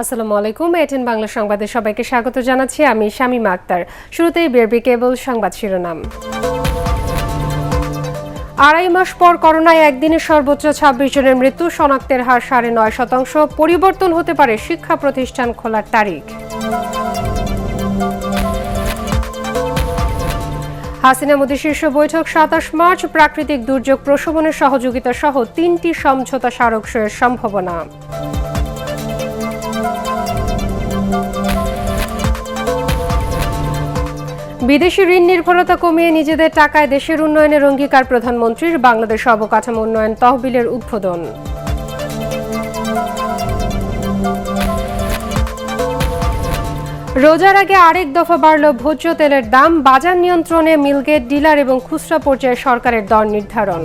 আসসালামু আলাইকুম। এটিএন বাংলা সংবাদে সবাইকে স্বাগত জানাচ্ছি। আমি শামীমা আক্তার। শুরুতেই বিআরবি কেবল সংবাদ শিরোনাম। 2.5 মাস পর করোনায় একদিনে সর্বোচ্চ 26 জনের মৃত্যু, শনাক্তের হার 9.5%। পরিবর্তন হতে পারে শিক্ষা প্রতিষ্ঠান খোলার তারিখ। হাসিনা মোদি শীর্ষ বৈঠক 27 মার্চ। প্রাকৃতিক দুর্যোগ প্রশমনের সহযোগিতা সহ 3টি সমঝোতা স্মারক সইয়ের সম্ভাবনা। বিদেশি ঋণ নির্ভরতা কমিয়ে নিজেদের টাকায় দেশের উন্নয়নের অঙ্গীকার প্রধানমন্ত্রীর। বাংলাদেশ অবকাঠামো উন্নয়ন তহবিলের উদ্বোধন। রোজার আগে আরেক দফা বাড়ল ভোজ্য তেলের দাম। বাজার নিয়ন্ত্রণে মিলগেট, ডিলার এবং খুচরা পর্যায়ে সরকারের দর নির্ধারণ।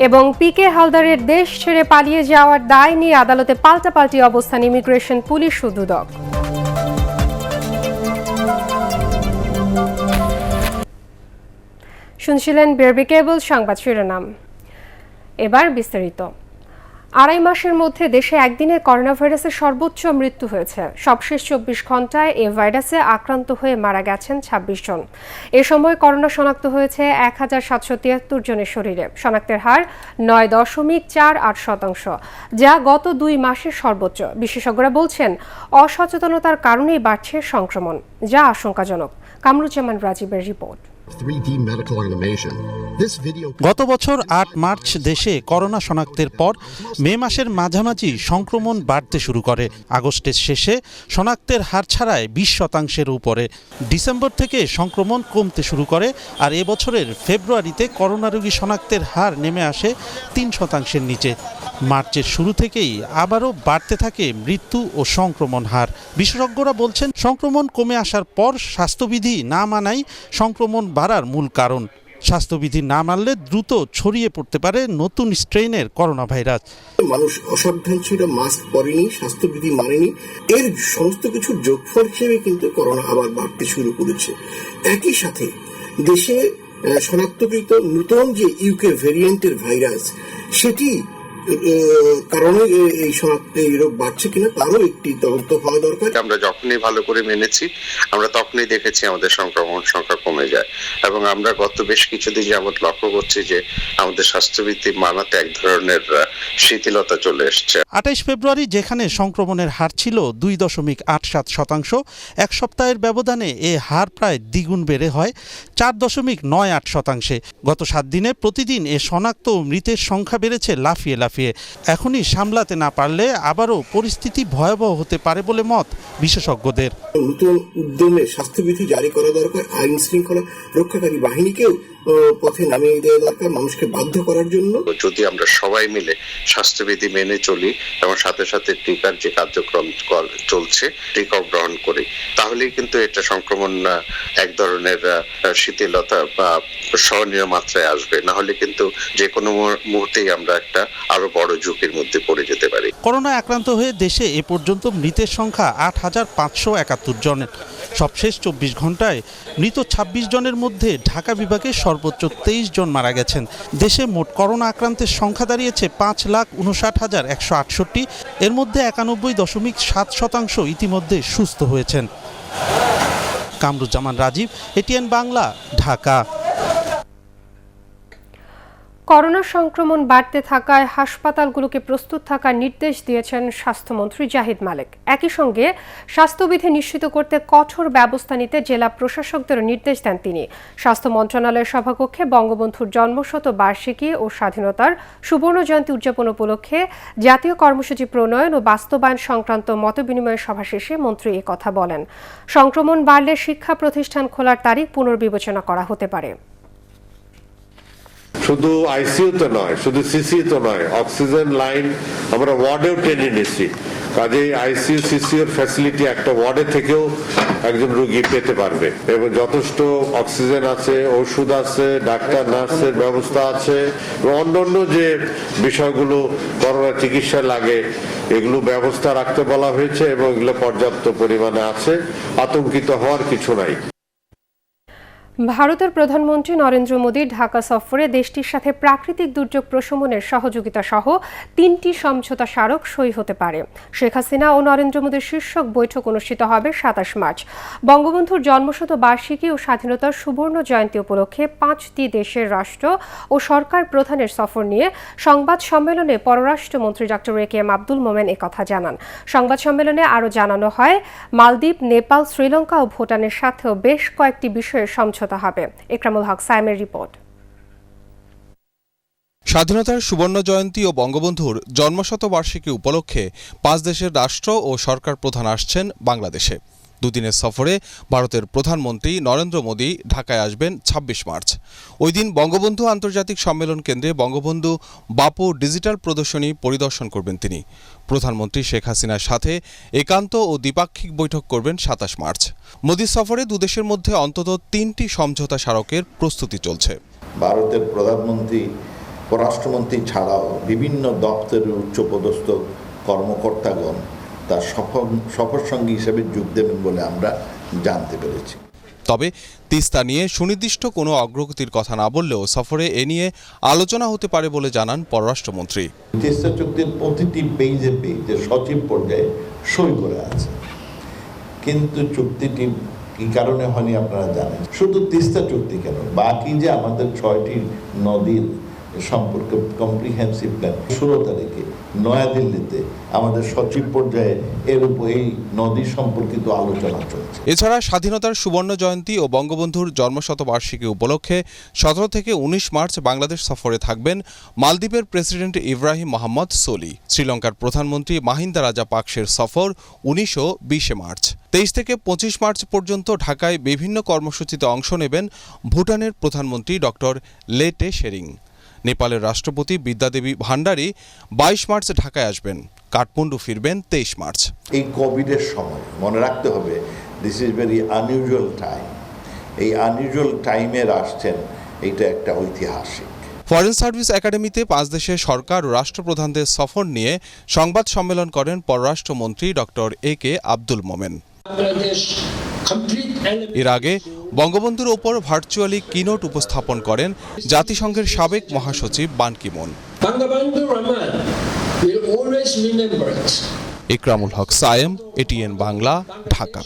এবং পিকে হালদারের দেশ ছেড়ে পালিয়ে যাওয়ার দায় নিয়ে আদালতে পাল্টাপাল্টি অবস্থান ইমিগ্রেশন পুলিশ ও দুদক। শুনছিলেন বিআরবি কেবল সংবাদ শিরোনাম। এবার বিস্তারিত। 2.5 মাসের মধ্যে দেশে একদিনে করোনা ভাইরাসের সর্বোচ্চ মৃত্যু হয়েছে। সবশেষ 24 ঘন্টায় এ ভাইরাসে আক্রান্ত হয়ে মারা গেছেন 26 জন। এ সময় করোনা শনাক্ত হয়েছে 1773 জনের শরীরে। শনাক্তের হার 9.48%, যা গত 2 মাসের সর্বোচ্চ। বিশেষজ্ঞরা বলছেন, অসচেতনতার কারণেই বাড়ছে সংক্রমণ, যা আশঙ্কাজনক। কামরুজ্জামান রাজীবের রিপোর্ট। গত বছর 8 মার্চ দেশে করোনা শনাক্তের পর মে মাসের মাঝামাঝি সংক্রমণ বাড়তে শুরু করে। আগস্টের শেষে শনাক্তের হার ছাড়ায় 20% উপরে। ডিসেম্বর থেকে সংক্রমণ কমতে শুরু করে, আর এবছরের ফেব্রুয়ারিতে করোনা রোগী শনাক্তের হার নেমে আসে 3% নিচে। মার্চের শুরু থেকেই আবারও বাড়তে থাকে মৃত্যু ও সংক্রমণ হার। বিশেষজ্ঞরা বলছেন, সংক্রমণ কমে আসার পর স্বাস্থ্যবিধি না মানাই সংক্রমণ বাড়ার মূল কারণ। স্বাস্থ্যবিধি না মানলে দ্রুত ছড়িয়ে পড়তে পারে নতুন স্ট্রেইনের করোনা ভাইরাস। মানুষ অসাবধান ছিল, মাস্ক পরেনি, স্বাস্থ্যবিধি মানেনি, এর সমস্ত কিছু যোগফল হিসেবে কিন্তু করোনা আবার বাড়তে শুরু করেছে। একই সাথে দেশে শনাক্তকৃত নতুন যে ইউকে ভ্যারিয়েন্টের ভাইরাস, সেটি কারণে এই রোগ বাড়ছে কিনা তারও একটি তদন্ত হওয়া দরকার। আমরা যখনই ভালো করে মেনেছি, আমরা তখনই দেখেছি আমাদের সংক্রমণ সংখ্যা কমে যায়, এবং আমরা গত বেশ কিছুদিন যাবৎ লক্ষ্য করছি যে আমাদের স্বাস্থ্যবিধি মানাতে এক ধরনের শিথিলতা চলে এসছে। 28 ফেব্রুয়ারি যেখানে সংক্রমণের হার ছিল 2.87%, এক সপ্তাহের ব্যবধানে এ হার প্রায় দ্বিগুণ বেড়ে হয় 4.98%। গত 7 দিনে প্রতিদিন এ শনাক্ত মৃতের সংখ্যা বেড়েছে লাফিয়ে লাফিয়ে। এখনই সামলাতে না পারলে আবারও পরিস্থিতি ভয়াবহ হতে পারে বলে মত বিশেষজ্ঞদের। নতুন উদ্যমে স্বাস্থ্যবিধি জারি করা দরকার, আইন শৃঙ্খলা রক্ষাকারী বাহিনীকেও পথে নামিয়ে দেওয়া দরকার মানুষকে বাধ্য করার জন্য। যদি আমরা সবাই মিলে স্বাস্থ্যবিধি মেনে চলি এবং সাথে সাথে টিকার যে কার্যক্রম চলছে টিকাও গ্রহণ করি, তাহলেই কিন্তু এটা সংক্রমণ এক ধরনের শিথিলতা বা সহনীয় মাত্রায় আসবে। না হলে কিন্তু যে কোনো মুহূর্তেই আমরা একটা আরো বড় ঝুঁকির মধ্যে পড়ে যেতে পারি। করোনায় আক্রান্ত হয়ে দেশে এ পর্যন্ত মৃতের সংখ্যা 8,571 জনের। সবশেষ 24 ঘন্টায় মৃত 26 জনের মধ্যে ঢাকা বিভাগে সর্বোচ্চ 23 জন মারা গেছেন। দেশে মোট করোনা আক্রান্তের সংখ্যা দাঁড়িয়েছে 5,59,168। এর মধ্যে 91.7% ইতিমধ্যে সুস্থ হয়েছেন। কামরুজ্জামান রাজীব, এটিএন বাংলা, ঢাকা। করোনা সংক্রমণ বাড়তে থাকায় হাসপাতালগুলোকে প্রস্তুত থাকার নির্দেশ দিয়েছেন স্বাস্থ্যমন্ত্রী জাহিদ মালেক। একই সঙ্গে স্বাস্থ্যবিধি নিশ্চিত করতে কঠোর ব্যবস্থা নিতে জেলা প্রশাসকদের নির্দেশ দেন তিনি। স্বাস্থ্য মন্ত্রণালয়ের সভাকক্ষে বঙ্গবন্ধুর জন্মশতবার্ষিকী ও স্বাধীনতার সুবর্ণ জয়ন্তী উদযাপন উপলক্ষে জাতীয় কর্মসূচি প্রণয়ন ও বাস্তবায়ন সংক্রান্ত মতবিনিময় সভা শেষে মন্ত্রী কথা বলেন। সংক্রমণ বাড়লে শিক্ষা প্রতিষ্ঠান খোলার তারিখ পুনর্বিবেচনা করা হতে পারে। শুধু আইসিইউ তো নয়, শুধু সিসিইউ তো নয়, অক্সিজেন লাইন আমরা ওয়ার্ডেও টেনে নিয়েছি। কাজেই আইসিইউ সিসিইউর ফ্যাসিলিটি একটা ওয়ার্ডে থেকেও একজন রোগী পেতে পারবে, এবং যথেষ্ট অক্সিজেন আছে, ওষুধ আছে, ডাক্তার নার্সের ব্যবস্থা আছে, এবং অন্যান্য যে বিষয়গুলো করোনা চিকিৎসা লাগে এগুলো ব্যবস্থা রাখতে বলা হয়েছে, এবং এগুলো পর্যাপ্ত পরিমাণে আছে। আতঙ্কিত হওয়ার কিছু নাই। ভারতের প্রধানমন্ত্রী নরেন্দ্র মোদীর ঢাকা সফরে দেশটির সাথে প্রাকৃতিক দুর্যোগ প্রশমনের সহযোগিতা সহ 3টি সমঝোতা স্মারক সই হতে পারে। শেখ হাসিনা ও নরেন্দ্র মোদীর শীর্ষক বৈঠক অনুষ্ঠিত হবে 27 মার্চ। বঙ্গবন্ধুর জন্মশত বার্ষিকী ও স্বাধীনতার সুবর্ণ জয়ন্তী উপলক্ষে 5টি দেশের রাষ্ট্র ও সরকার প্রধানের সফর নিয়ে সংবাদ সম্মেলনে পররাষ্ট্রমন্ত্রী ডক্টর এ.কে.এম. আব্দুল মোমেন একথা জানান। সংবাদ সম্মেলনে আরও জানানো হয়, মালদ্বীপ, নেপাল, শ্রীলঙ্কা ও ভুটানের সাথেও বেশ কয়েকটি বিষয়ে সমঝোতা হবে। ইকরামুল হক সাইমের রিপোর্ট। স্বাধীনতার সুবর্ণ জয়ন্তী ও বঙ্গবন্ধুর জন্মশতবার্ষিকী উপলক্ষে 5 দেশের রাষ্ট্র ও সরকার প্রধান আসছেন বাংলাদেশে। দুদিনের সফরে ভারতের প্রধানমন্ত্রী নরেন্দ্র মোদী ঢাকায় আসবেন 26 মার্চ। ওই দিন বঙ্গবন্ধু আন্তর্জাতিক সম্মেলন কেন্দ্রে বঙ্গবন্ধু বাপু ডিজিটাল প্রদর্শনী পরিদর্শন করবেন তিনি। প্রধানমন্ত্রী শেখ হাসিনার সাথে একান্ত ও দ্বিপাক্ষিক বৈঠক করবেন 27 মার্চ। মোদী সফরে দুদেশের মধ্যে অন্তত 3টি সমঝোতা স্মারকের প্রস্তুতি চলছে। ভারতের প্রধানমন্ত্রী, পররাষ্ট্রমন্ত্রী ছাড়াও বিভিন্ন দপ্তরের উচ্চপদস্থ কর্মকর্তাগণ তার সফর সঙ্গী হিসেবে যোগ দেবেন বলে আমরা জানতে পেরেছি। তবে তিস্তা নিয়ে সুনির্দিষ্ট কোনো অগ্রগতির কথা না বললেও সফরে এ নিয়ে আলোচনা হতে পারে বলে জানান পররাষ্ট্রমন্ত্রী। তিস্তা চুক্তির প্রতিটি পেজে সচিব পর্যায়ে সই করে আছে, কিন্তু চুক্তিটি কি কারণে হয়নি আপনারা জানেন। শুধু তিস্তা চুক্তি কেন, বাকি যে আমাদের 6টি নদীর সম্পর্কে কম্প্রিহেন্সিভ প্ল্যান 16 তারিখে নয়াদিল্লিতে আমাদের সচিব পর্যায়ে এর উপর এই নদী সম্পর্কিত আলোচনা চলছে। এছাড়া স্বাধীনতার সুবর্ণ জয়ন্তী ও বঙ্গবন্ধুর জন্মশতবার্ষিকী উপলক্ষে 17 থেকে 19 মার্চ বাংলাদেশ সফরে থাকবেন মালদ্বীপের প্রেসিডেন্ট ইব্রাহিম মোহাম্মদ সোলি। শ্রীলঙ্কার প্রধানমন্ত্রী মাহিন্দা রাজাপাকসের সফর 19 ও 20 মার্চ। 23 থেকে 25 মার্চ পর্যন্ত ঢাকায় বিভিন্ন কর্মসূচিতে অংশ নেবেন ভুটানের প্রধানমন্ত্রী ডক্টর লেটে শেরিং। নেপালের রাষ্ট্রপতি বিদ্যাদেবী ভান্ডারী 22 মার্চ ঢাকায় আসবেন। কাঠমান্ডু ফিরবেন 23 মার্চ। এই কোভিডের সময় মনে রাখতে হবে, this is very unusual time. এই আনইউজুয়াল টাইমের আসছেন, এটা একটা ঐতিহাসিক। ফরেন সার্ভিস একাডেমিতে 5 দেশের সরকার ও রাষ্ট্রপ্রধানদের সফর নিয়ে সংবাদ সম্মেলন করেন পররাষ্ট্রমন্ত্রী ডক্টর এ.কে. আব্দুল মোমেন। এর আগে বঙ্গবন্ধুর ওপর ভার্চুয়ালি কিনোট উপস্থাপন করেন জাতিসংঘের সাবেক মহাসচিব বান কি মুন। ইকরামুল হক সায়েম, এটিএন বাংলা, ঢাকা।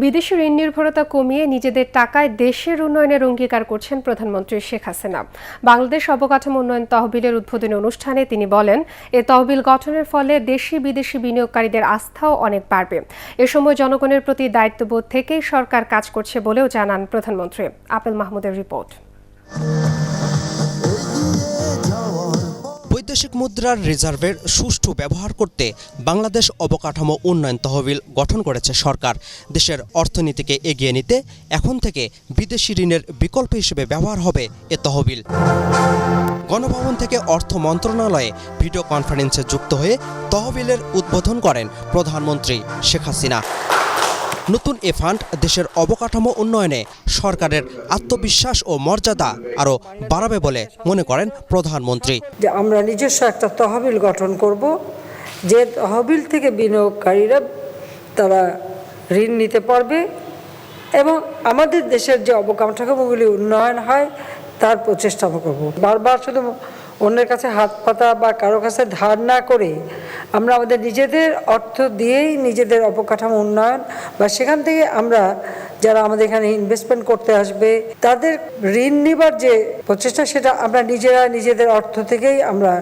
বিদেশি ঋণ নির্ভরতা কমিয়ে নিজেদের টাকায় দেশের উন্নয়নের অঙ্গীকার করছেন প্রধানমন্ত্রী শেখ হাসিনা। বাংলাদেশ অবকাঠামো উন্নয়ন তহবিলের উদ্বোধনী অনুষ্ঠানে তিনি বলেন, এ তহবিল গঠনের ফলে দেশি বিদেশি বিনিয়োগকারীদের আস্থাও অনেক বাড়বে। এ সময় জনগণের প্রতি দায়িত্ববোধ থেকেই সরকার কাজ করছে বলেও জানান প্রধানমন্ত্রী। আপেল মাহমুদের রিপোর্ট। বৈদেশিক মুদ্রার রিজার্ভের সুষ্ঠু ব্যবহার করতে বাংলাদেশ অবকাঠামো উন্নয়ন তহবিল গঠন করেছে সরকার। দেশের অর্থনীতিকে এগিয়ে নিতে এখন থেকে বিদেশি ঋণের বিকল্প হিসেবে ব্যবহার হবে এ তহবিল। গণভবন থেকে অর্থ মন্ত্রণালয়ে ভিডিও কনফারেন্সে যুক্ত হয়ে তহবিলের উদ্বোধন করেন প্রধানমন্ত্রী শেখ হাসিনা। নতুন এ ফান্ড দেশের অবকাঠামো উন্নয়নে সরকারের আত্মবিশ্বাস ও মর্যাদা আরও বাড়াবে বলে মনে করেন প্রধানমন্ত্রী। যে আমরা নিজস্ব একটা তহবিল গঠন করব, যে তহবিল থেকে বিনিয়োগকারীরা তারা ঋণ নিতে পারবে এবং আমাদের দেশের যে অবকাঠামোগুলি উন্নয়ন হয় তার প্রচেষ্টা আমরা করব। বারবার শুধু অন্যের কাছে হাত পাতা বা কারো কাছে ধার না করে আমরা আমাদের নিজেদের অর্থ দিয়েই নিজেদের অবকাঠামো উন্নয়ন বা সেখান থেকে আমরা যারা আমাদের এখানে ইনভেস্টমেন্ট করতে আসবে তাদের ঋণ নেবার যে প্রচেষ্টা, সেটা আমরা নিজেরা নিজেদের অর্থ থেকেই আমরা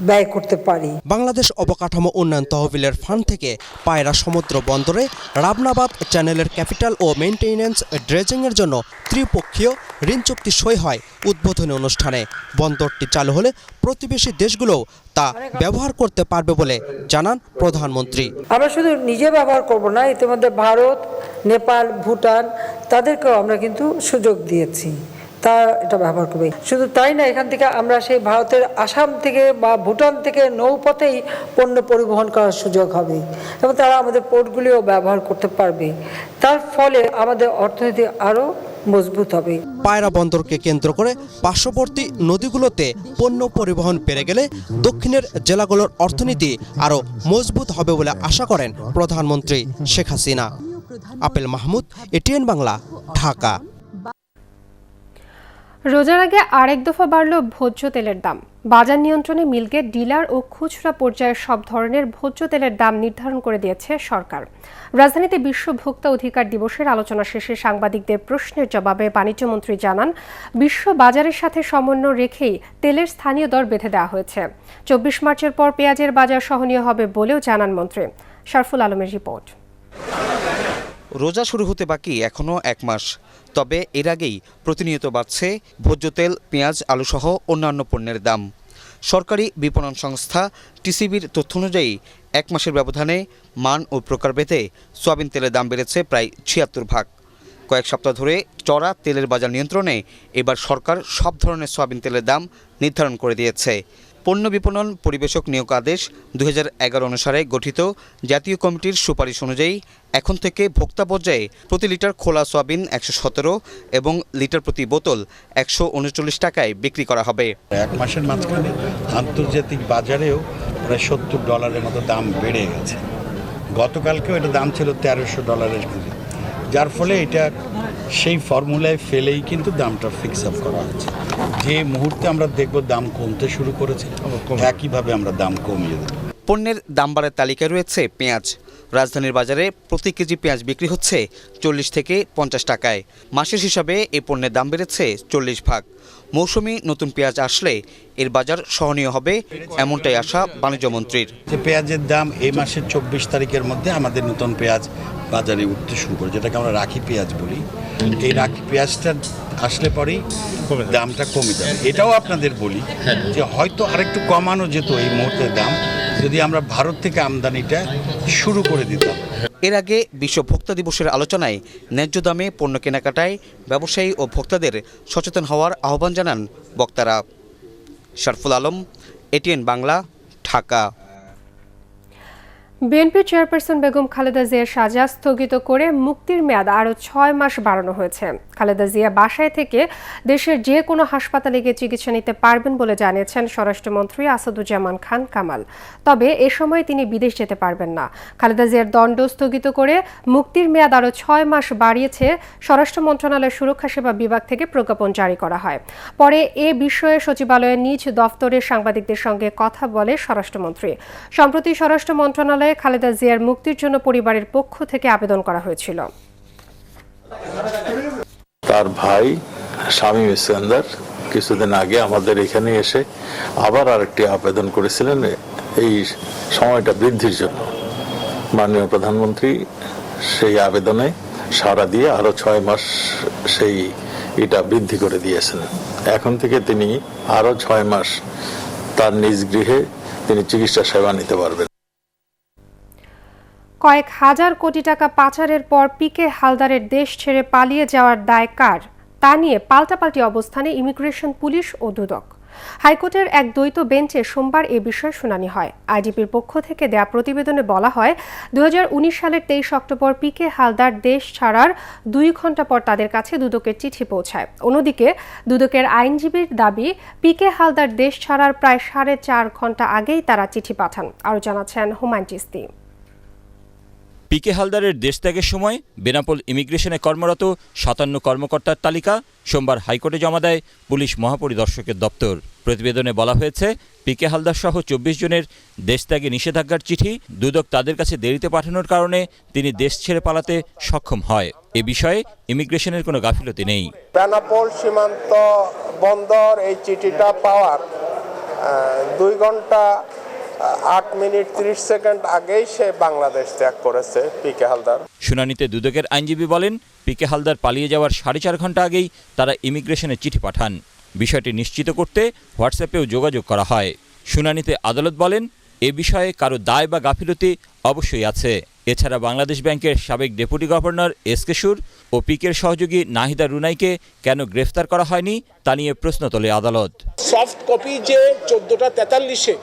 ব্যয় করতে পারি। বাংলাদেশ অবকাঠামো উন্নয়ন তহবিলের ফান্ড থেকে পায়রা সমুদ্র বন্দরে রাবনাবাদ চ্যানেলের ক্যাপিটাল ও মেইনটেনেন্স ড্রেজিংয়ের জন্য ত্রিপক্ষীয় ঋণ চুক্তি সই হয় উদ্বোধনী অনুষ্ঠানে। বন্দরটি চালু হলে প্রতিবেশী দেশগুলোও তা ব্যবহার করতে পারবে বলে জানান প্রধানমন্ত্রী। আমরা শুধু নিজে ব্যবহার করব না, ইতিমধ্যে ভারত, নেপাল, ভুটান তাদেরকেও আমরা কিন্তু সুযোগ দিয়েছি, তা এটা ব্যবহার করবে। শুধু তাই না, এখান থেকে আমরা সেই ভারতের আসাম থেকে বা ভুটান থেকে নৌপথেই পণ্য পরিবহন করার সুযোগ হবে এবং তারা আমাদের পোর্টগুলিও ব্যবহার করতে পারবে। তার ফলে আমাদের অর্থনীতি আরও মজবুত হবে। পায়রা বন্দরকে কেন্দ্র করে পার্শ্ববর্তী নদীগুলোতে পণ্য পরিবহন বেড়ে গেলে দক্ষিণের জেলাগুলোর অর্থনীতি আরও মজবুত হবে বলে আশা করেন প্রধানমন্ত্রী শেখ হাসিনা। আপেল মাহমুদ, এটিএন বাংলা, ঢাকা। রোজার আগে আরেক দফা বাড়ল ভোজ্য তেলের দাম। বাজার নিয়ন্ত্রণে মিলগেট, ডিলার ও খুচরা পর্যায়ে সব ধরনের ভোজ্য তেলের দাম নির্ধারণ করে দিয়েছে সরকার। রাজধানীতে বিশ্ব ভোক্তা অধিকার দিবসের আলোচনা শেষে সাংবাদিকদের প্রশ্নের জবাবে বাণিজ্যমন্ত্রী জানান, বিশ্ব বাজারের সাথে সমন্বয় রেখেই তেলের স্থানীয় দর বেঁধে দেওয়া হয়েছে। 24 মার্চের পর পেঁয়াজের বাজার সহনীয় হবে বলেও জানান মন্ত্রী। শরফুল আলমের রিপোর্ট। রোজা শুরু হতে বাকি এখনও 1 মাস, তবে এর আগেই প্রতিনিয়ত বাড়ছে ভোজ্য তেল, পেঁয়াজ, আলুসহ অন্যান্য পণ্যের দাম। সরকারি বিপণন সংস্থা টিসিবির তথ্য অনুযায়ী 1 মাসের ব্যবধানে মান ও প্রকারভেদে সয়াবিন তেলের দাম বেড়েছে প্রায় 76 ভাগ। কয়েক সপ্তাহ ধরে চড়া তেলের বাজার নিয়ন্ত্রণে এবার সরকার সব ধরনের সয়াবিন তেলের দাম নির্ধারণ করে দিয়েছে। পণ্য বিপণন পরিবেশক নিয়োগ আদেশ 2011 অনুসারে গঠিত জাতীয় কমিটির সুপারিশ অনুযায়ী এখন থেকে ভোক্তা পর্যায়ে প্রতি লিটার খোলা সয়াবিন 117 এবং লিটার প্রতি বোতল 139 টাকায় বিক্রি করা হবে। 1 মাসের মাঝখানে আন্তর্জাতিক বাজারেও প্রায় $70 মতো দাম বেড়ে গেছে। গতকালকেও এটা দাম ছিল $1300 কেজি, যার ফলে এটা সেই ফর্মুলায় ফেলেই কিন্তু দামটা ফিক্স আপ করা হয়েছে। যে মুহূর্তে আমরা দেখব দাম কমতে শুরু করেছে, একইভাবে আমরা দাম কমিয়ে দেব। পণ্যের দাম বাড়ার তালিকায় রয়েছে পেঁয়াজ। রাজধানীর বাজারে প্রতি কেজি পেঁয়াজ বিক্রি হচ্ছে 40 থেকে 50 টাকায়। মাসের হিসাবে এই পণ্যের দাম বেড়েছে 40 ভাগ। মৌসুমি নতুন পেঁয়াজ আসলে এর বাজার সহনীয় হবে, এমনটাই আশা বাণিজ্যমন্ত্রীর। যে পেঁয়াজের দাম এই মাসের 24 তারিখের মধ্যে আমাদের নতুন পেঁয়াজ বাজারে উঠতে শুরু করে, যেটাকে আমরা রাখি পেঁয়াজ বলি। এই রাখি পেঁয়াজটা আসলে পরেই দামটা কমে যাবে। এটাও আপনাদের বলি যে হয়তো আরেকটু কমানো যেত এই মুহূর্তের দাম যদি আমরা ভারত থেকে আমদানিটা শুরু করে দিতাম। এর আগে বিশ্ব ভোক্তা দিবসের আলোচনায় ন্যায্য দামে পণ্য কেনাকাটায় ব্যবসায়ী ও ভোক্তাদের সচেতন হওয়ার আহ্বান জানান বক্তারা। Sharful Alam, ATN Bangla, Dhaka. BNP chairperson Begum Khaleda জিয়ার সাজা স্থগিত করে মুক্তির মেয়াদ আরও 6 মাস বাড়ানো হয়েছে। খালেদা জিয়া বাসায় থেকে দেশের যে কোনো হাসপাতালে গিয়ে চিকিৎসা নিতে পারবেন বলে জানিয়েছেন স্বরাষ্ট্রমন্ত্রী আসাদুজ্জামান খান কামাল। তবে এ সময় তিনি বিদেশ যেতে পারবেন না। খালেদা জিয়ার দণ্ড স্থগিত করে মুক্তির মেয়াদ আরও 6 মাস বাড়িয়েছে স্বরাষ্ট্র মন্ত্রণালয়ের সুরক্ষা সেবা বিভাগ থেকে প্রজ্ঞাপন জারি করা হয়। পরে এ বিষয়ে সচিবালয়ের নিজ দফতরে সাংবাদিকদের সঙ্গে কথা বলে স্বরাষ্ট্রমন্ত্রী। সম্প্রতি স্বরাষ্ট্র মন্ত্রণালয়ে খালেদা জিয়ার মুক্তির জন্য পরিবারের পক্ষ থেকে আবেদন করা হয়েছিল। তার ভাই শামীম ইস্কান্দার কিছুদিন আগে আমাদের এখানে এসে আবার আরেকটি আবেদন করেছিলেন এই সময়টা বৃদ্ধির জন্য। মাননীয় প্রধানমন্ত্রী সেই আবেদনে সাড়া দিয়ে আরো 6 মাস সেই এটা বৃদ্ধি করে দিয়েছেন। এখন থেকে তিনি আরো 6 মাস তার নিজ গৃহে তিনি চিকিৎসা সেবা নিতে পারবেন। কয়েক হাজার কোটি টাকা পাচারের পর পিকে হালদারের দেশ ছেড়ে পালিয়ে যাওয়ার দায় কার, তা নিয়ে পাল্টাপাল্টি অবস্থানে ইমিগ্রেশন, পুলিশ ও দুদক। হাইকোর্টের এক দ্বৈত বেঞ্চে সোমবার এ বিষয়ে শুনানি হয়। আইজিপির পক্ষ থেকে দেয়া প্রতিবেদনে বলা হয়, 2019 সালের 23 অক্টোবর পিকে হালদার দেশ ছাড়ার 2 ঘণ্টা পর তাদের কাছে দুদকের চিঠি পৌঁছায়। অন্যদিকে দুদকের আইনজীবীর দাবি, পিকে হালদার দেশ ছাড়ার প্রায় 4.5 ঘণ্টা আগেই তারা চিঠি পাঠান। আরও জানাচ্ছেন হুমায়ুন চিস্তি। পিকে হালদারের দেশত্যাগের সময় বেনাপোল ইমিগ্রেশনে কর্মরত 57 কর্মকর্তার তালিকা সোমবার হাইকোর্টে জমা দেয় পুলিশ মহাপরিদর্শকের দপ্তর। প্রতিবেদনে বলা হয়েছে, পিকে হালদার সহ 24 জনের দেশত্যাগে নিষেধাজ্ঞার চিঠি দুদক তাদের কাছে দেরিতে পাঠানোর কারণে তিনি দেশ ছেড়ে পালাতে সক্ষম হয়। এ বিষয়ে ইমিগ্রেশনের কোনো গাফিলতি নেই। বেনাপোল সীমান্ত বন্দর এই চিঠিটা পাওয়ার 2 ঘন্টা 8 মিনিট 30 সেকেন্ড আগেই সে বাংলাদেশ ত্যাগ করেছে পিকে হালদার। শুনানিতে দুদকের আইনজীবী বলেন, পিকে হালদার পালিয়ে যাওয়ার 4.5 ঘণ্টা আগেই তারা ইমিগ্রেশনে চিঠি পাঠান। বিষয়টি নিশ্চিত করতে হোয়াটসঅ্যাপেও যোগাযোগ করা হয়। শুনানিতে আদালত বলেন, এ বিষয়ে কারো দায় বা গাফিলতি অবশ্যই আছে। এছাড়া বাংলাদেশ ব্যাংকের সাবেক ডেপুটি গভর্নর এসকে সুর ও পিকের সহযোগী নাহিদা রুনাইকে কেন গ্রেফতার করা হয়নি তা নিয়ে প্রশ্ন তোলে আদালত। সফট কপি যে 14:43-এ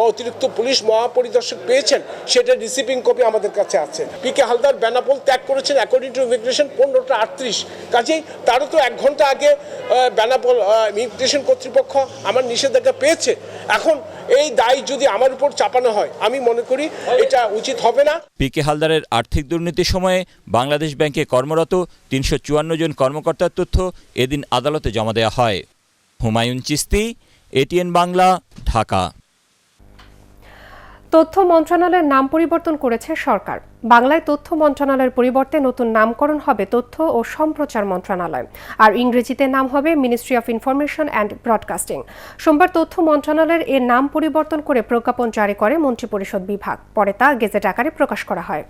অতিরিক্ত পুলিশ মহাপরিদর্শক পেয়েছেন, সেটা রিসিভিং কপি আমাদের কাছে আছে। পিকে হালদার বেনাপোল ত্যাগ করেছেন অ্যাকর্ডিং টু ইমিগ্রেশন 15:38। কাজেই তারও তো 1 ঘন্টা আগে বেনাপোল ইমিগ্রেশন কর্তৃপক্ষ আমার নিষেধাজ্ঞা পেয়েছে। এখন এই দায় যদি আমার উপর চাপানো হয় আমি মনে করি এটা উচিত হবে না। পিকে হালদারের আর্থিক দুর্নীতির সময়ে বাংলাদেশ ব্যাংকে কর্মরত 354 জন কর্মকর্তার তথ্য এদিন আদালতে জমা দেওয়া হয়। হুমায়ুন চিস্তি, এটিএন বাংলা, ঢাকা। তথ্য মন্ত্রণালয়ের নাম পরিবর্তন করেছে সরকার। বাংলায় তথ্য মন্ত্রণালয়ের পরিবর্তে নতুন নামকরণ হবে তথ্য ও সম্প্রচার মন্ত্রণালয়, আর ইংরেজিতে নাম হবে ministry of information and broadcasting. সোমবার তথ্য মন্ত্রণালয়ের এর নাম পরিবর্তন করে প্রজ্ঞাপন জারি করে মন্ত্রিপরিষদ বিভাগ। পরে তা গেজেট আকারে প্রকাশ করা হয়।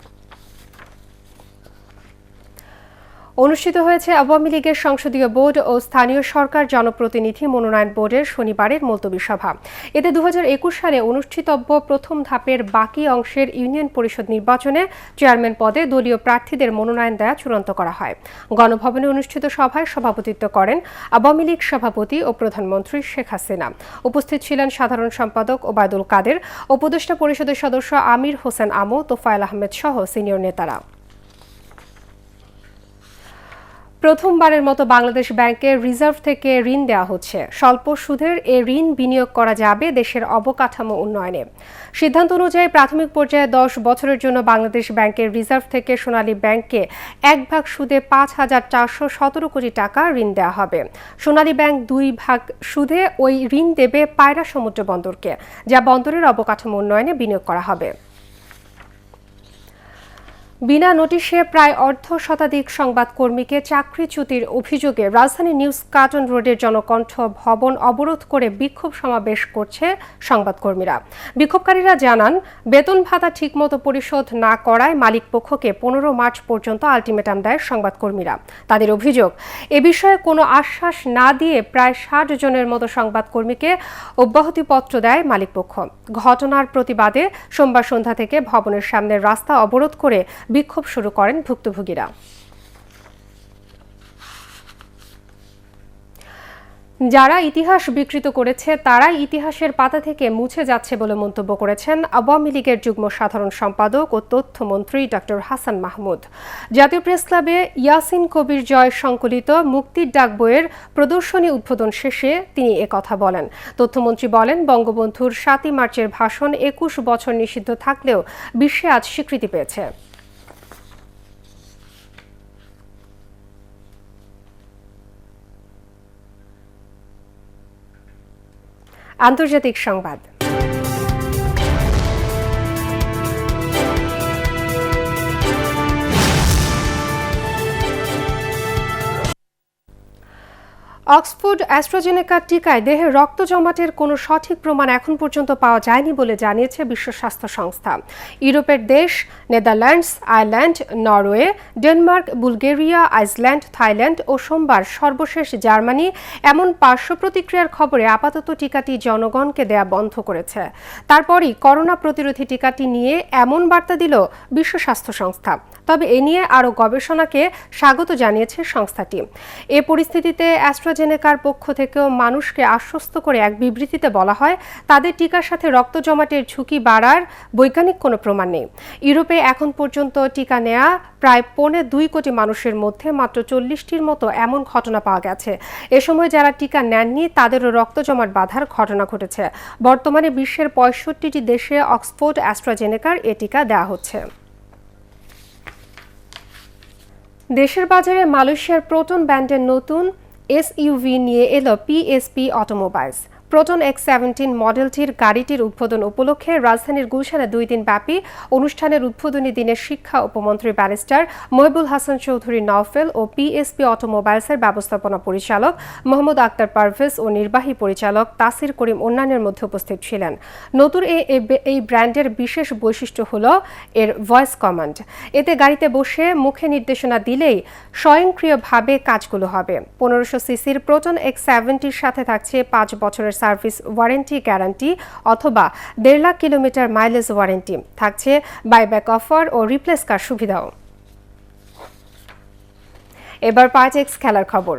অনুষ্ঠিত হয়েছে আওয়ামী লীগের সংসদীয় বোর্ড ও স্থানীয় সরকার জনপ্রতিনিধি মনোনয়ন বোর্ডের শনিবারের মুলতবি সভা। এতে 2021 সালে অনুষ্ঠিতব্য প্রথম ধাপের বাকি অংশের ইউনিয়ন পরিষদ নির্বাচনে চেয়ারম্যান পদে দলীয় প্রার্থীদের মনোনয়ন দেওয়া চূড়ান্ত করা হয়। গণভবনে অনুষ্ঠিত সভায় সভাপতিত্ব করেন আওয়ামী লীগ সভাপতি ও প্রধানমন্ত্রী শেখ হাসিনা। উপস্থিত ছিলেন সাধারণ সম্পাদক ওবায়দুল কাদের, উপদেষ্টা পরিষদের সদস্য আমির হোসেন আমু, তোফায়েল আহমেদ সহ সিনিয়র নেতারা। প্রথমবারের মতো বাংলাদেশ ব্যাংকে রিজার্ভ থেকে ঋণ দেওয়া হচ্ছে। স্বল্প সুদের এ ঋণ বিনিয়োগ করা যাবে দেশের অবকাঠামো উন্নয়নে। সিদ্ধান্ত অনুযায়ী প্রাথমিক পর্যায়ে 10 বছরের জন্য বাংলাদেশ ব্যাংকের রিজার্ভ থেকে সোনালী ব্যাংককে 1 ভাগ সুদে 5,417 কোটি টাকা ঋণ দেওয়া হবে। সোনালী ব্যাংক 2 ভাগ সুদে ওই ঋণ দেবে পায়রা সমুদ্র বন্দরকে, যা বন্দরের অবকাঠামো উন্নয়নে বিনিয়োগ করা হবে। বিনা নোটিশে প্রায় অর্ধশতাধিক সংবাদকর্মীকে চাকরিচ্যুতির অভিযোগে রাজধানী নিউজ কার্টন রোডের জনকণ্ঠ ভবন অবরোধ করে বিক্ষোভ সমাবেশ করছে সংবাদকর্মীরা। বিক্ষোভকারীরা জানান, বেতন ভাতা ঠিকমতো পরিশোধ না করায় মালিকপক্ষকে 15 মার্চ পর্যন্ত আলটিমেটাম দেয় সংবাদকর্মীরা। তাদের অভিযোগ, এ বিষয়ে কোনো আশ্বাস না দিয়ে প্রায় 60 জনের মতো সংবাদকর্মীকে অব্যাহতিপত্র দেয় মালিকপক্ষ। ঘটনার প্রতিবাদে সোমবার সন্ধ্যা থেকে ভবনের সামনের রাস্তা অবরোধ করে বিক্ষোভ শুরু করেন ভুক্তভোগীরা। যারা ইতিহাস বিকৃত করেছে তারাই ইতিহাসের পাতা থেকে মুছে যাচ্ছে বলে মন্তব্য করেছেন আওয়ামী লীগের যুগ্ম সাধারণ সম্পাদক ও তথ্যমন্ত্রী ডক্টর হাসান মাহমুদ। জাতীয় প্রেস ক্লাবে ইয়াসিন কবির জয় সংকলিত মুক্তির ডাক বইয়ের প্রদর্শনী উদ্বোধন শেষে তিনি একথা বলেন। তথ্যমন্ত্রী বলেন, বঙ্গবন্ধুর 7 মার্চের ভাষণ 21 বছর নিষিদ্ধ থাকলেও বিশ্বে আজ স্বীকৃতি পেয়েছে। আন্তর্জাতিক সংবাদ। অক্সফোর্ড অ্যাস্ট্রাজেনেকা টিকায় দেহে রক্ত জমাটের কোনো সঠিক প্রমাণ এখন পর্যন্ত পাওয়া যায়নি বলে জানিয়েছে বিশ্ব স্বাস্থ্য সংস্থা। ইউরোপের দেশ Netherlands, Ireland, Norway, Denmark, Bulgaria, Iceland, Thailand ও সোমবার সর্বশেষ জার্মানি এমন পার্শ্ব প্রতিক্রিয়ার খবরে আপাতত টিকাটি জনগণকে দেয়া বন্ধ করেছে। তারপরই করোনা প্রতিরোধী টিকাটি নিয়ে এমন বার্তা দিল বিশ্ব স্বাস্থ্য সংস্থা। তবে এ নিয়ে আরও গবেষণাকে স্বাগত জানিয়েছে সংস্থাটি। এ পরিস্থিতিতে অ্যাস্ট্রাজেনেকার পক্ষ থেকেও মানুষকে আশ্বস্ত করে এক বিবৃতিতে বলা হয়, তাদের টিকার সাথে রক্ত জমাটের ঝুঁকি বাড়ার বৈজ্ঞানিক কোনো প্রমাণ নেই। ইউরোপে এখন পর্যন্ত টিকা নেয়া প্রায় 2.25 কোটি মানুষের মধ্যে মাত্র 40টির মতো এমন ঘটনা পাওয়া গেছে। এ সময় যারা টিকা নেননি তাদেরও রক্ত জমাট বাঁধার ঘটনা ঘটেছে। বর্তমানে বিশ্বের 65টি দেশে অক্সফোর্ড অ্যাস্ট্রাজেনেকার এ টিকা দেওয়া হচ্ছে। দেশের বাজারে মালয়েশিয়ার প্রোটন ব্র্যান্ডের নতুন এসইউভি নিয়ে এলো পিএসপি অটোমোবাইলস। প্রোটন X17 মডেলটির গাড়িটির উদ্বোধন উপলক্ষে রাজধানীর গুলশানে 2 দিন ব্যাপী অনুষ্ঠানের উদ্বোধনী দিনে শিক্ষা উপমন্ত্রী ব্যারিস্টার মহিবুল হাসান চৌধুরী নওফেল ও পিএসপি অটোমোবাইলসের ব্যবস্থাপনা পরিচালক মোহাম্মদ আক্তার পারভেজ ও নির্বাহী পরিচালক তাসির করিম অন্যান্যের মধ্যে উপস্থিত ছিলেন। নতুন এই ব্র্যান্ডের বিশেষ বৈশিষ্ট্য হল এর ভয়েস কমান্ড। এতে গাড়িতে বসে মুখে নির্দেশনা দিলেই স্বয়ংক্রিয়ভাবে কাজগুলো হবে। 1500 সিসির প্রোটন X70-র সাথে থাকছে 5 বছরের সার্ভিস ওয়ারেন্টি গ্যারান্টি অথবা 1.5 লাখ কিলোমিটার মাইলেজ ওয়ারেন্টি। থাকছে বাইব্যাক অফার ও রিপ্লেস কার সুবিধাও। এবার 5X খেলার খবর।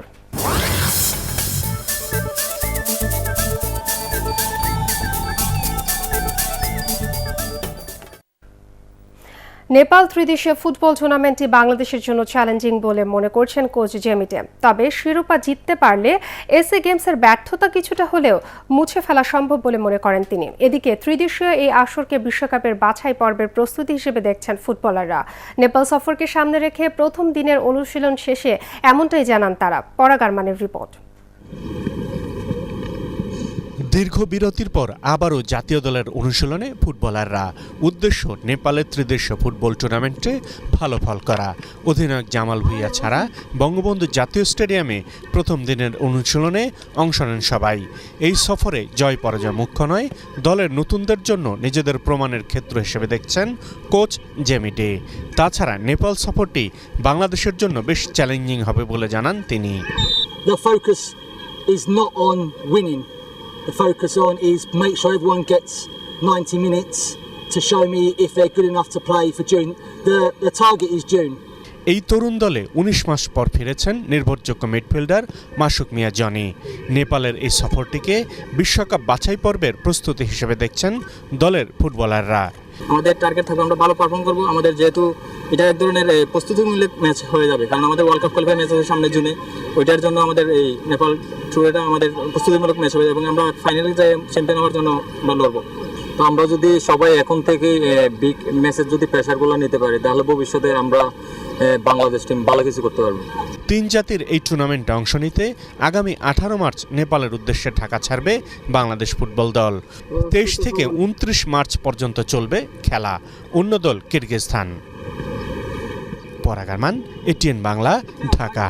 নেপাল ত্রিদেশীয় ফুটবল টুর্নামেন্টটি বাংলাদেশের জন্য চ্যালেঞ্জিং বলে মনে করছেন কোচ জেমিটে। তবে শিরোপা জিততে পারলে এসএ গেমসের ব্যর্থতা কিছুটা হলেও মুছে ফেলা সম্ভব বলে মনে করেন তিনি। এদিকে ত্রিদেশীয় এই আসরকে বিশ্বকাপের বাছাই পর্বের প্রস্তুতি হিসেবে দেখছেন ফুটবলাররা। নেপাল সফরকে সামনে রেখে প্রথম দিনের অনুশীলন শেষে এমনটাই জানান তারা। পরাগ আরমানের রিপোর্ট। দীর্ঘ বিরতির পর আবারও জাতীয় দলের অনুশীলনে ফুটবলাররা। উদ্দেশ্য নেপালের ত্রিদেশীয় ফুটবল টুর্নামেন্টে ভালো ফল করা। অধিনায়ক জামাল ভুঁইয়া ছাড়া বঙ্গবন্ধু জাতীয় স্টেডিয়ামে প্রথম দিনের অনুশীলনে অংশ নেন সবাই। এই সফরে জয় পরাজয় মুখ্য নয়, দলের নতুনদের জন্য নিজেদের প্রমাণের ক্ষেত্র হিসেবে দেখছেন কোচ জেমিটে। তাছাড়া নেপাল সফরটি বাংলাদেশের জন্য বেশ চ্যালেঞ্জিং হবে বলে জানান তিনি। The focus is not on winning. The focus on is make sure everyone gets 90 minutes to show me if they're good enough to play for June. The target is June. এই তরুণ দলে ১৯ মাস পর ফিরেছেন নির্ভরযোগ্য midfielder মাসুক মিয়া Johnny. নেপালের এই সফরটিকে বিশ্বকাপ বাছাই পর্বের প্রস্তুতি হিসেবে দেখছেন দলের ফুটবলাররা। আমাদের টার্গেট থাকবে আমরা ভালো পারফর্ম করব। আমাদের যেহেতু এটা এক ধরনের প্রস্তুতিমূলক ম্যাচ হয়ে যাবে, কারণ আমাদের ওয়ার্ল্ড কাপ কোয়ালিফাই ম্যাচ আছে সামনের জুনে। ওইটার জন্য আমাদের এই নেপাল ট্যুরটা আমাদের প্রস্তুতিমূলক ম্যাচ হবে এবং আমরা ফাইনালে যাই চ্যাম্পিয়ন হওয়ার জন্য আমরা লড়বো। তো আমরা যদি সবাই এখন থেকে বিগ ম্যাচের যদি প্রেশারগুলো নিতে পারি, তাহলে ভবিষ্যতে আমরা বাংলাদেশ টিম ভালো কিছু করতে পারবো। তিন জাতির এই টুর্নামেন্টে অংশ নিতে আগামী 18 মার্চ নেপালের উদ্দেশ্যে ঢাকা ছাড়বে বাংলাদেশ ফুটবল দল। 23 থেকে 29 মার্চ পর্যন্ত চলবে খেলা। অন্য দল কিরগিজস্তান। পরাগ আরমান, এটিএন বাংলা, ঢাকা।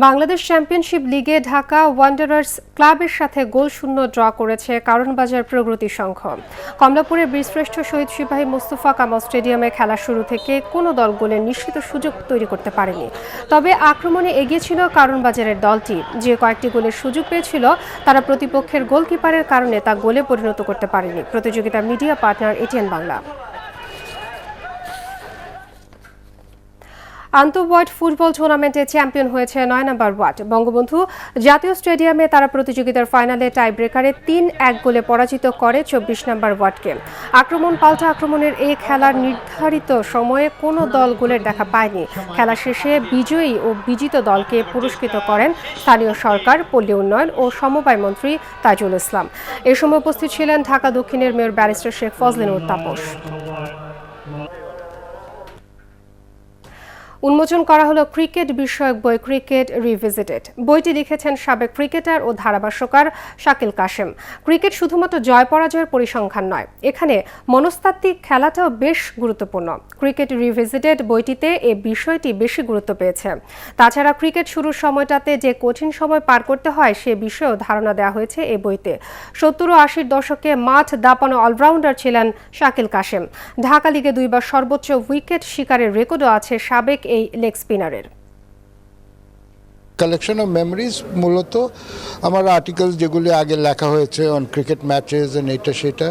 বাংলাদেশ চ্যাম্পিয়নশিপ লিগে ঢাকা ওয়ান্ডারার্স ক্লাবের সাথে গোলশূন্য ড্র করেছে কারণবাজার প্রগতি সংঘ। কমলাপুরের বীরশ্রেষ্ঠ শহীদ সিপাহী মোস্তফা কামাল স্টেডিয়ামে খেলা শুরু থেকে কোনো দল গোলের নিশ্চিত সুযোগ তৈরি করতে পারেনি। তবে আক্রমণে এগিয়ে ছিল কারণবাজারের দলটি। যে কয়েকটি গোলের সুযোগ পেয়েছিল তারা প্রতিপক্ষের গোলকিপারের কারণে তা গোলে পরিণত করতে পারেনি। প্রতিযোগিতার মিডিয়া পার্টনার এটিএন বাংলা। আন্তঃওয়ার্ড ফুটবল টুর্নামেন্টে চ্যাম্পিয়ন হয়েছে ৯ নম্বর ওয়ার্ড। বঙ্গবন্ধু জাতীয় স্টেডিয়ামে তারা প্রতিযোগিতার ফাইনালে টাই ব্রেকারে ৩-১ গোলে পরাজিত করে ২৪ নম্বর ওয়ার্ডকে। আক্রমণ পাল্টা আক্রমণের এই খেলার নির্ধারিত সময়ে কোনো দল গোলের দেখা পায়নি। খেলা শেষে বিজয়ী ও বিজিত দলকে পুরস্কৃত করেন স্থানীয় সরকার, পল্লী উন্নয়ন ও সমবায় মন্ত্রী তাজুল ইসলাম। এ সময় উপস্থিত ছিলেন ঢাকা দক্ষিণের মেয়র ব্যারিস্টার শেখ ফজলিনুর তাপস। উন্মোচন করা হলো ক্রিকেট বিষয়ক বই ক্রিকেট রিভিজিটেড। বইটি লিখেছেন সাবেক ক্রিকেটার ও ধারাভাষ্যকার শাকিল কাশেম। ক্রিকেট শুধুমাত্র জয় পরাজয়ের পরিসংখ্যান নয়, এখানে মনস্তাত্ত্বিক খেলাটাও বেশ গুরুত্বপূর্ণ। ক্রিকেট রিভিজিটেড বইটিতে এ বিষয়টি বেশি গুরুত্ব পেয়েছে। তাছাড়া ক্রিকেট শুরুর সময়টাতে যে কঠিন সময় পার করতে হয় সে বিষয়েও ধারণা দেওয়া হয়েছে এই বইতে। ৭০ ও ৮০ দশকে মাঠ দাপানো অলরাউন্ডার ছিলেন শাকিল কাশেম। ঢাকা লিগে 2 বার সর্বোচ্চ উইকেট শিকারের রেকর্ডও আছে সাবেক এই লেগ স্পিনারের। কালেকশন অফ মেমোরিজ, মূলত আমার আর্টিকেল যেগুলি আগে লেখা হয়েছে অন ক্রিকেট ম্যাচেস এন্ড এটা সেটা,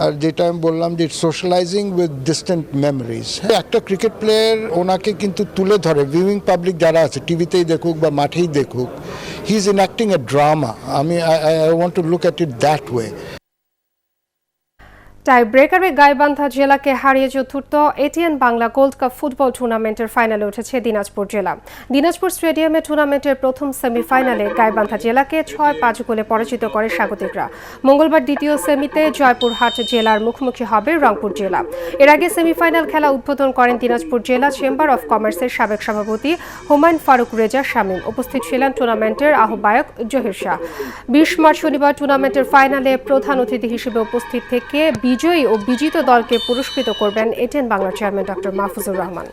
আর যেটা আমি বললাম যে সোশ্যালাইজিং উইথ ডিস্টেন্ট মেমোরিজ। একটা ক্রিকেট প্লেয়ার ওনাকে কিন্তু তুলে ধরে, ভিউইং পাবলিক যারা আছে টিভিতেই দেখুক বা মাঠেই দেখুক, he is enacting a drama. I want to look at it that way. Tie ব্রেকারে গাইবান্ধা জেলাকে হারিয়ে চতুর্থ ATN Bangla gold cup football টুর্নামেন্টের ফাইনালে উঠেছে দিনাজপুর জেলা। দিনাজপুর স্টেডিয়ামে টুর্নামেন্টের প্রথম সেমিফাইনালে গাইবান্ধা জেলাকে ৬-৫ গোলে পরাজিত করে স্বাগতিকরা। মঙ্গলবার দ্বিতীয় সেমিতে জয়পুরহাট জেলার মুখোমুখি হবে রংপুর জেলা। এর আগে সেমিফাইনাল খেলা উদ্বোধন করেন দিনাজপুর জেলা চেম্বার অফ কমার্সের সাবেক সভাপতি হুমায়ুন ফারুক রেজা শামীম। উপস্থিত ছিলেন টুর্নামেন্টের আহ্বায়ক জহির শাহ। ২০ মার্চ শনিবার টুর্নামেন্টের ফাইনালে প্রধান অতিথি হিসেবে উপস্থিত থেকে বিজয়ী ও বিজিত দলকে পুরস্কৃত করবেন এটিএন বাংলার চেয়ারম্যান ডক্টর মাহফুজুর রহমান।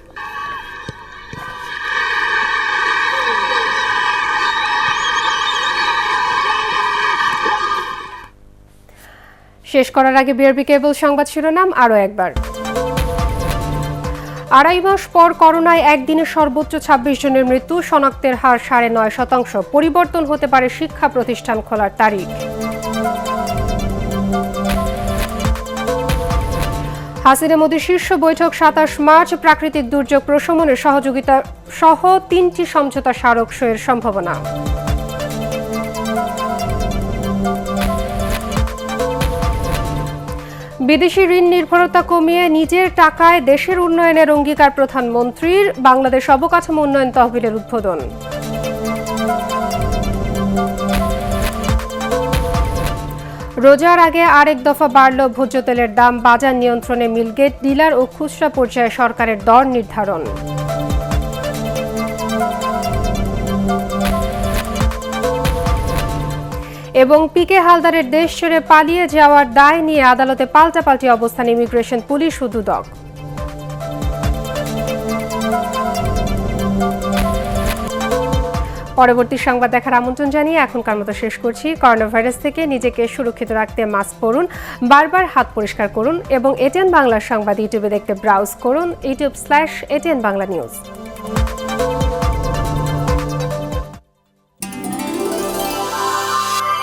শেষ করার আগে বিআরবি কেবল সংবাদ শিরোনাম আরও একবার। ২.৫ মাস পর করোনায় একদিনে সর্বোচ্চ ২৬ জনের মৃত্যু, শনাক্তের হার ৯.৫%। পরিবর্তন হতে পারে শিক্ষা প্রতিষ্ঠান খোলার তারিখ। হাসিনা মোদি শীর্ষ বৈঠক ২৭ মার্চ। প্রাকৃতিক দুর্যোগ প্রশমনের সহযোগিতা সহ ৩টি সমঝোতা স্মারক সইয়ের সম্ভাবনা। বিদেশি ঋণ নির্ভরতা কমিয়ে নিজের টাকায় দেশের উন্নয়নের অঙ্গীকার প্রধানমন্ত্রীর। বাংলাদেশ অবকাঠামো উন্নয়ন তহবিলের উদ্বোধন। রোজার আগে আরেক দফা বাড়ল ভোজ্য তেলের দাম। বাজার নিয়ন্ত্রণে মিলগেট, ডিলার ও খুচরা পর্যায়ে সরকারের দর নির্ধারণ। এবং পিকে হালদারের দেশ ছেড়ে পালিয়ে যাওয়ার দায় নিয়ে আদালতে পাল্টাপাল্টি অবস্থান ইমিগ্রেশন, পুলিশ ও দুদক। পরবর্তী সংবাদ দেখার আমন্ত্রণ জানিয়ে এখনকার মতো শেষ করছি। করোনা ভাইরাস থেকে নিজেকে সুরক্ষিত রাখতে মাস্ক পরুন, বারবার হাত পরিষ্কার করুন এবং এটিএন বাংলার সংবাদ ইউটিউবে দেখতে ব্রাউজ করুন youtube/ATN Bangla News।